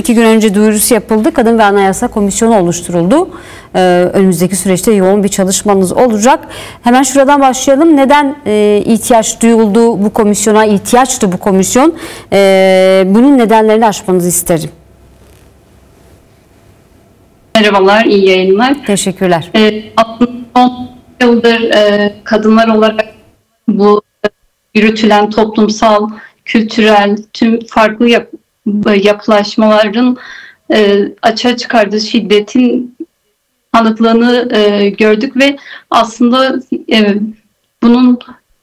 2 gün önce duyurusu yapıldı. Kadın ve Anayasa Komisyonu oluşturuldu. Önümüzdeki süreçte yoğun bir çalışmanız olacak. Hemen şuradan başlayalım. Neden ihtiyaç duyuldu bu komisyona, ihtiyaçtı bu komisyon? Bunun nedenlerini açmanızı isterim. Merhabalar, iyi yayınlar. Teşekkürler. Aslında son yıldır kadınlar olarak bu yürütülen toplumsal, kültürel, tüm farklı yapılaşmaların açığa çıkardığı şiddetin tanıklığını gördük ve aslında bunun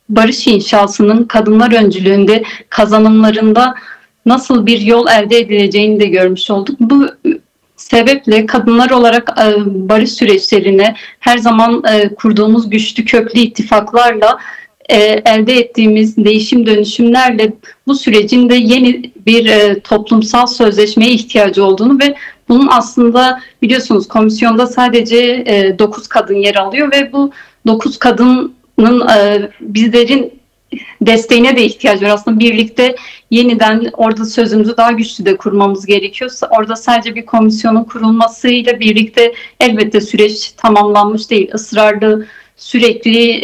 barış inşasının kadınlar öncülüğünde kazanımlarında nasıl bir yol elde edileceğini de görmüş olduk. Bu sebeple kadınlar olarak barış süreçlerine her zaman kurduğumuz güçlü köklü ittifaklarla elde ettiğimiz değişim dönüşümlerle bu sürecin de yeni bir toplumsal sözleşmeye ihtiyacı olduğunu ve bunun aslında biliyorsunuz komisyonda sadece 9 kadın yer alıyor ve bu 9 kadının bizlerin desteğine de ihtiyaç var. Aslında birlikte yeniden orada sözümüzü daha güçlü de kurmamız gerekiyor. Orada sadece bir komisyonun kurulmasıyla birlikte elbette süreç tamamlanmış değil. Israrlı, sürekli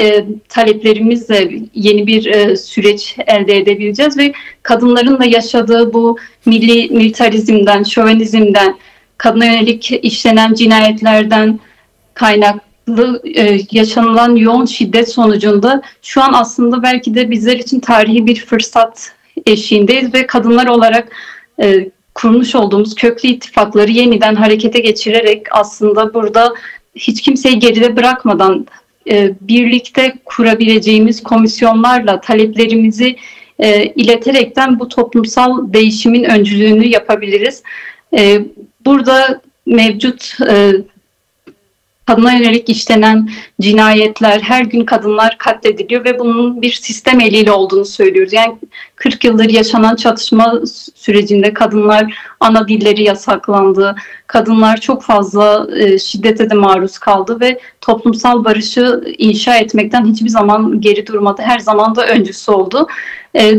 taleplerimizle yeni bir süreç elde edebileceğiz ve kadınların da yaşadığı bu militarizmden, şövenizmden, kadına yönelik işlenen cinayetlerden kaynaklı yaşanılan yoğun şiddet sonucunda şu an aslında belki de bizler için tarihi bir fırsat eşiğindeyiz ve kadınlar olarak kurmuş olduğumuz köklü ittifakları yeniden harekete geçirerek aslında burada hiç kimseyi geride bırakmadan birlikte kurabileceğimiz komisyonlarla taleplerimizi ileterekten bu toplumsal değişimin öncülüğünü yapabiliriz. Burada mevcut kadına yönelik işlenen cinayetler, her gün kadınlar katlediliyor ve bunun bir sistem eliyle olduğunu söylüyoruz. Yani 40 yıldır yaşanan çatışma sürecinde kadınlar ana dilleri yasaklandı. Kadınlar çok fazla şiddete de maruz kaldı ve toplumsal barışı inşa etmekten hiçbir zaman geri durmadı. Her zaman da öncüsü oldu.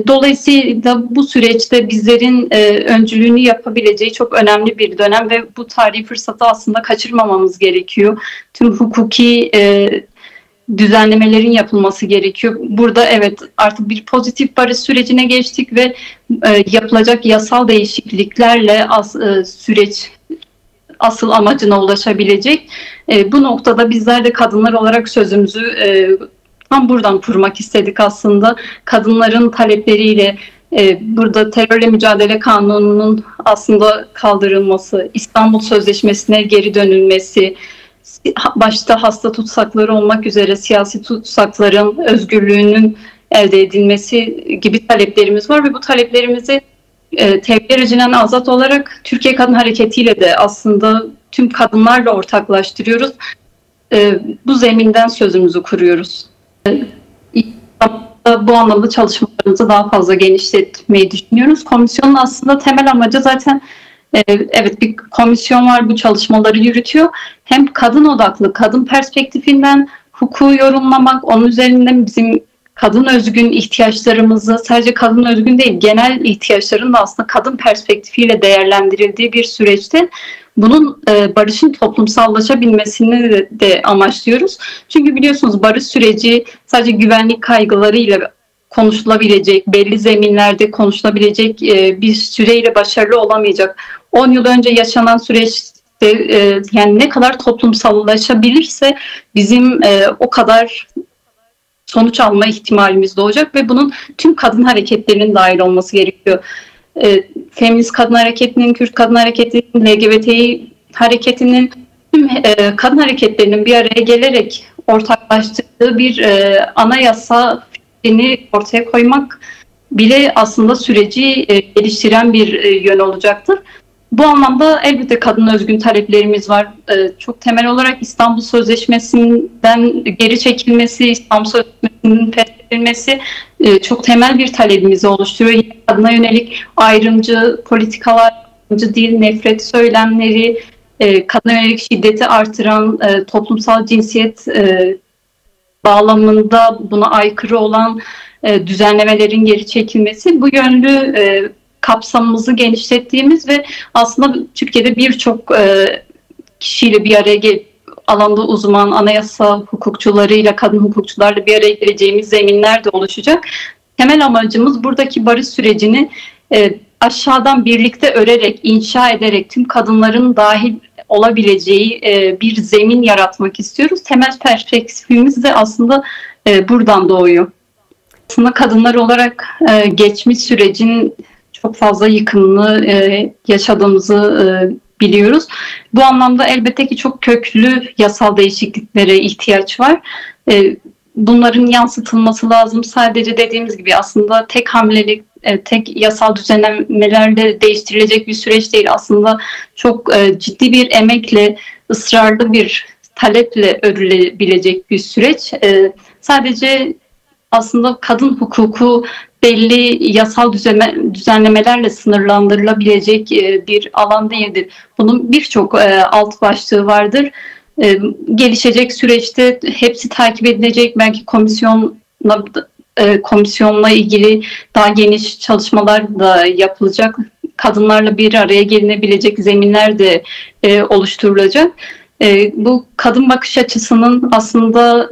Dolayısıyla bu süreçte bizlerin öncülüğünü yapabileceği çok önemli bir dönem ve bu tarihi fırsatı aslında kaçırmamamız gerekiyor. Tüm hukuki düzenlemelerin yapılması gerekiyor. Burada evet artık bir pozitif barış sürecine geçtik ve yapılacak yasal değişikliklerle süreç asıl amacına ulaşabilecek. Bu noktada bizler de kadınlar olarak sözümüzü tam buradan kurmak istedik aslında. Kadınların talepleriyle burada terörle mücadele kanununun aslında kaldırılması, İstanbul Sözleşmesi'ne geri dönülmesi, başta hasta tutsakları olmak üzere siyasi tutsakların özgürlüğünün elde edilmesi gibi taleplerimiz var ve bu taleplerimizi Tevbe Rejinen Azat olarak Türkiye Kadın Hareketi ile de aslında tüm kadınlarla ortaklaştırıyoruz. Bu zeminden sözümüzü kuruyoruz. Bu anlamda çalışmalarımızı daha fazla genişletmeyi düşünüyoruz. Komisyonun aslında temel amacı zaten evet bir komisyon var, bu çalışmaları yürütüyor. Hem kadın odaklı, kadın perspektifinden hukuku yorumlamak, onun üzerinden bizim kadın özgün ihtiyaçlarımızı, sadece kadın özgün değil, genel ihtiyaçların da aslında kadın perspektifiyle değerlendirildiği bir süreçte bunun barışın toplumsallaşabilmesini de amaçlıyoruz. Çünkü biliyorsunuz barış süreci sadece güvenlik kaygılarıyla konuşulabilecek, belli zeminlerde konuşulabilecek bir süreyle başarılı olamayacak. 10 yıl önce yaşanan süreçte yani ne kadar toplumsallaşabilirse bizim o kadar sonuç alma ihtimalimiz doğacak ve bunun tüm kadın hareketlerinin dahil olması gerekiyor. Feminist kadın hareketinin, Kürt kadın hareketinin, LGBTİ hareketinin, tüm kadın hareketlerinin bir araya gelerek ortaklaştırdığı bir anayasa fikrini ortaya koymak bile aslında süreci geliştiren bir yön olacaktır. Bu anlamda elbette kadın özgün taleplerimiz var. Çok temel olarak İstanbul Sözleşmesi'nden geri çekilmesi, İstanbul Sözleşmesi'nin feshedilmesi çok temel bir talebimizi oluşturuyor. Kadına yönelik ayrımcı politikalar, ayrımcı dil, nefret söylemleri, kadına yönelik şiddeti artıran toplumsal cinsiyet bağlamında buna aykırı olan düzenlemelerin geri çekilmesi, bu yönlü kapsamımızı genişlettiğimiz ve aslında Türkiye'de birçok kişiyle bir araya gelip alanda uzman, anayasa hukukçularıyla, kadın hukukçularla bir araya geleceğimiz zeminler de oluşacak. Temel amacımız buradaki barış sürecini aşağıdan birlikte örerek, inşa ederek tüm kadınların dahil olabileceği bir zemin yaratmak istiyoruz. Temel perspektifimiz de aslında buradan doğuyor. Aslında kadınlar olarak geçmiş sürecin çok fazla yıkımını yaşadığımızı biliyoruz. Bu anlamda elbette ki çok köklü yasal değişikliklere ihtiyaç var. Bunların yansıtılması lazım. Sadece dediğimiz gibi aslında tek hamlelik, tek yasal düzenlemelerle değiştirilecek bir süreç değil. Aslında çok ciddi bir emekle, ısrarlı bir taleple örülebilecek bir süreç. Sadece aslında kadın hukuku belli yasal düzenlemelerle sınırlandırılabilecek bir alan değildir. Bunun birçok alt başlığı vardır. Gelişecek süreçte hepsi takip edilecek. Belki komisyonla ilgili daha geniş çalışmalar da yapılacak. Kadınlarla bir araya gelinebilecek zeminler de oluşturulacak. Bu kadın bakış açısının aslında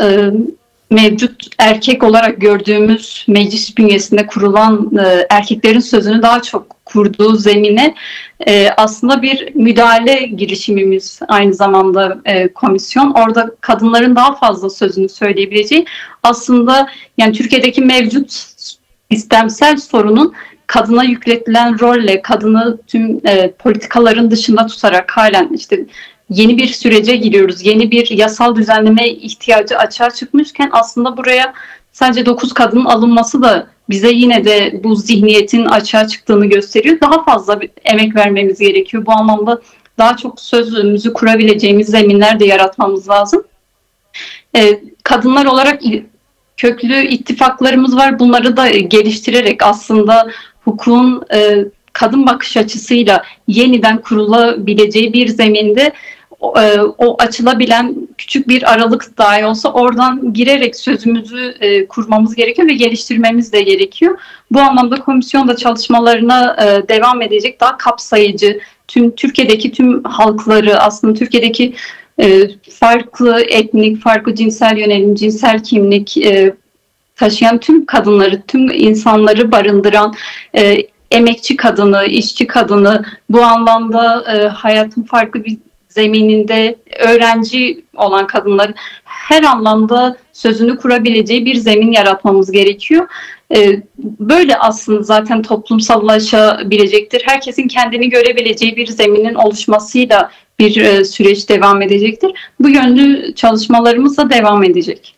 mevcut erkek olarak gördüğümüz meclis bünyesinde kurulan erkeklerin sözünü daha çok kurduğu zemine aslında bir müdahale girişimimiz aynı zamanda komisyon. Orada kadınların daha fazla sözünü söyleyebileceği, aslında yani Türkiye'deki mevcut sistemsel sorunun kadına yükletilen rolle, kadını tüm politikaların dışında tutarak halen işte yeni bir sürece giriyoruz. Yeni bir yasal düzenleme ihtiyacı açığa çıkmışken aslında buraya sadece 9 kadının alınması da bize yine de bu zihniyetin açığa çıktığını gösteriyor. Daha fazla bir emek vermemiz gerekiyor. Bu anlamda daha çok sözümüzü kurabileceğimiz zeminler de yaratmamız lazım. Kadınlar olarak köklü ittifaklarımız var. Bunları da geliştirerek aslında hukukun kadın bakış açısıyla yeniden kurulabileceği bir zeminde o açılabilen küçük bir aralık dahi olsa oradan girerek sözümüzü kurmamız gerekiyor ve geliştirmemiz de gerekiyor. Bu anlamda komisyon da çalışmalarına devam edecek, daha kapsayıcı, Türkiye'deki tüm halkları, aslında Türkiye'deki farklı etnik, farklı cinsel yönelim, cinsel kimlik taşıyan tüm kadınları, tüm insanları barındıran emekçi kadını, işçi kadını, bu anlamda hayatın farklı bir zemininde öğrenci olan kadınların her anlamda sözünü kurabileceği bir zemin yaratmamız gerekiyor. Böyle aslında zaten toplumsallaşabilecektir. Herkesin kendini görebileceği bir zeminin oluşmasıyla bir süreç devam edecektir. Bu yönlü çalışmalarımız da devam edecek.